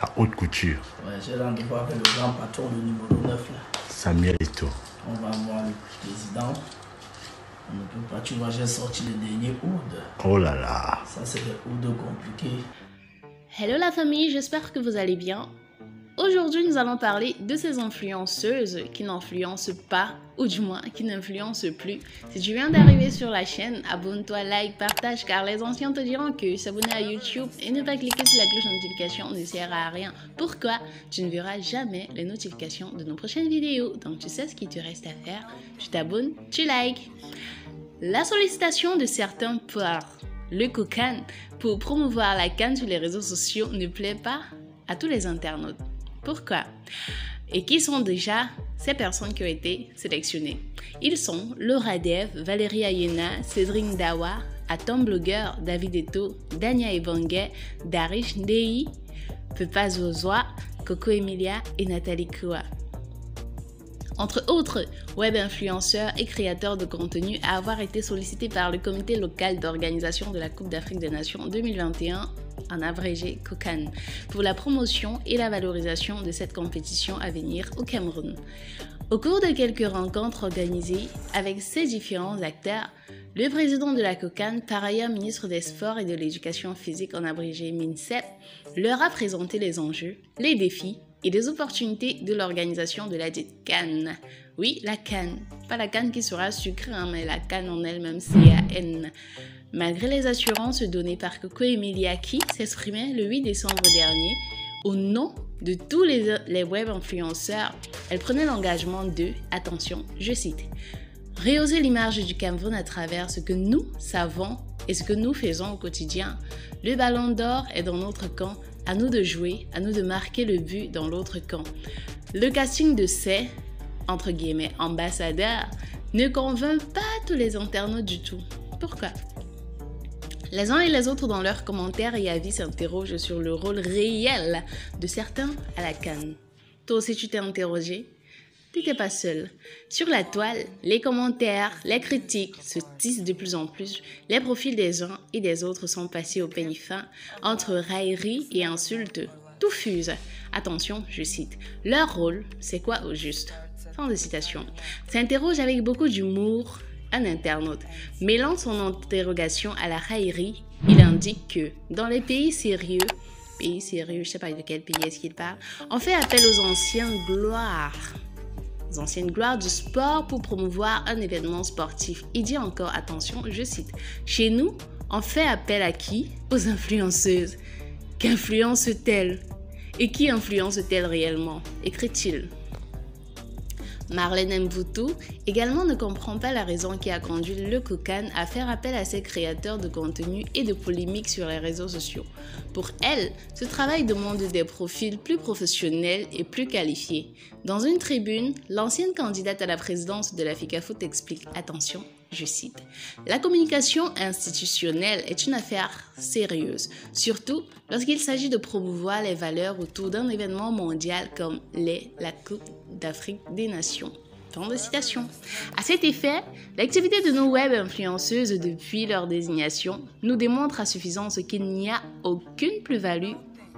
à haute couture. Ouais, j'ai rendez-vous avec le grand patron, le numéro 9 là. Samuel Eto'o. On va voir le président. On ne peut pas, tu vois, j'ai sorti le dernier oud. Oh là là. Ça, c'est des ouds compliqués. Hello la famille, j'espère que vous allez bien. Aujourd'hui, nous allons parler de ces influenceuses qui n'influencent pas, ou du moins qui n'influencent plus. Si tu viens d'arriver sur la chaîne, abonne-toi, like, partage, car les anciens te diront que s'abonner à YouTube et ne pas cliquer sur la cloche de notification ne sert à rien. Pourquoi? Tu ne verras jamais les notifications de nos prochaines vidéos. Donc tu sais ce qu'il te reste à faire. Tu t'abonnes, tu likes. La sollicitation de certains par le COCAN pour promouvoir la CAN sur les réseaux sociaux ne plaît pas à tous les internautes. Pourquoi? Et qui sont déjà ces personnes qui ont été sélectionnées? Ils sont Laura Dev, Valérie Ayena, Cédric Dawa, Atom Blogger, David Eto'o, Dania Ebongue, Darish Ndei, Pepa Zozwa, Coco Emilia et Nathalie Koua. Entre autres web influenceurs et créateurs de contenu à avoir été sollicités par le comité local d'organisation de la Coupe d'Afrique des Nations 2021, en abrégé COCAN, pour la promotion et la valorisation de cette compétition à venir au Cameroun. Au cours de quelques rencontres organisées avec ces différents acteurs, le président de la COCAN, par ailleurs ministre des Sports et de l'Éducation physique en abrégé MINSEP, leur a présenté les enjeux, les défis et les opportunités de l'organisation de la dite CAN. Oui, la CAN. Pas la CAN qui sera sucrée, mais la CAN en elle-même, CAN. Malgré les assurances données par Coco Emilia qui s'exprimait le 8 décembre dernier, au nom de tous les web influenceurs, elle prenait l'engagement de, attention, je cite, « rehausser l'image du Cameroun à travers ce que nous savons et ce que nous faisons au quotidien. Le ballon d'or est dans notre camp, à nous de jouer, à nous de marquer le but dans l'autre camp. Le casting de ces, entre guillemets, ambassadeurs ne convainc pas tous les internautes du tout. Pourquoi? Les uns et les autres dans leurs commentaires et avis s'interrogent sur le rôle réel de certains à la CAN. Toi aussi tu t'es interrogé? Tu n'étais pas seul. Sur la toile, les commentaires, les critiques se tissent de plus en plus. Les profils des uns et des autres sont passés au peigne fin entre railleries et insultes. Tout fuse. Attention, je cite. Leur rôle, c'est quoi au juste? Fin de citation. S'interroge avec beaucoup d'humour un internaute. Mêlant son interrogation à la raillerie, il indique que dans les pays sérieux, je sais pas de quel pays est-ce qu'il parle, on fait appel aux anciennes gloires du sport pour promouvoir un événement sportif. Il dit encore, attention, je cite, « Chez nous, on fait appel à qui? Aux influenceuses. Qu'influencent-elles? Et qui influence-t-elle réellement ?» écrit-il. Marlène Mboutou également ne comprend pas la raison qui a conduit le COCAN à faire appel à ses créateurs de contenu et de polémiques sur les réseaux sociaux. Pour elle, ce travail demande des profils plus professionnels et plus qualifiés. Dans une tribune, l'ancienne candidate à la présidence de la FICAFOOT explique, attention, je cite, « La communication institutionnelle est une affaire sérieuse, surtout lorsqu'il s'agit de promouvoir les valeurs autour d'un événement mondial comme la Coupe d'Afrique des Nations. » Fin de citation. À cet effet, l'activité de nos web influenceuses depuis leur désignation nous démontre à suffisance qu'il n'y a aucune plus-value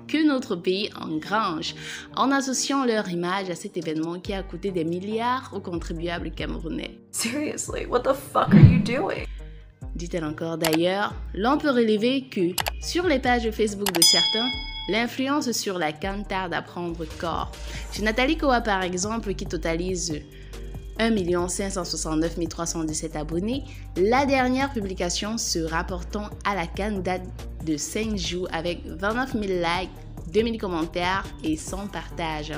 que notre pays engrange en associant leur image à cet événement qui a coûté des milliards aux contribuables camerounais. Seriously, what the fuck are you doing? Dit-elle encore. D'ailleurs, l'on peut relever que sur les pages Facebook de certains, l'influence sur la CAN tarde à prendre corps. Chez Nathalie Koua par exemple, qui totalise 1 569 317 abonnés, la dernière publication se rapportant à la CAN date de 5 jours avec 29 000 likes, 2000 commentaires et 100 partages.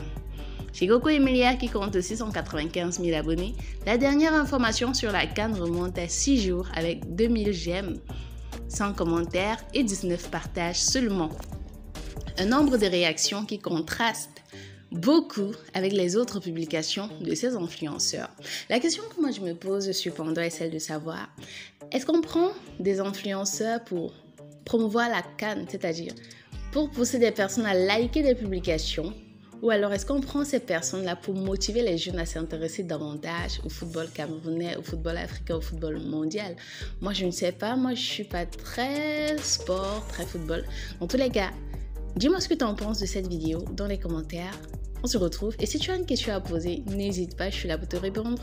Chez Coco Emilia qui compte 695 000 abonnés, la dernière information sur la CAN remonte à 6 jours avec 2000 j'aime, 100 commentaires et 19 partages seulement. Un nombre de réactions qui contraste beaucoup avec les autres publications de ces influenceurs. La question que moi je me pose cependant est celle de savoir, est-ce qu'on prend des influenceurs pour promouvoir la CAN, c'est-à-dire pour pousser des personnes à liker des publications, ou alors est-ce qu'on prend ces personnes-là pour motiver les jeunes à s'intéresser davantage au football camerounais, au football africain, au football mondial? Moi je ne sais pas, moi je suis pas très sport, très football. En tous les cas, Dis-moi ce que tu en penses de cette vidéo dans les commentaires. On se retrouve et si tu as une question à poser, n'hésite pas, je suis là pour te répondre.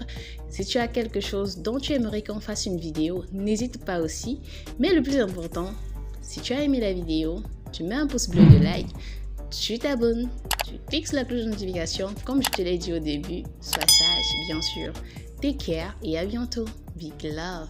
Si tu as quelque chose dont tu aimerais qu'on fasse une vidéo, n'hésite pas aussi. Mais le plus important, si tu as aimé la vidéo, tu mets un pouce bleu de like, tu t'abonnes, tu cliques sur la cloche de notification comme je te l'ai dit au début. Sois sage, bien sûr. Take care et à bientôt. Big love.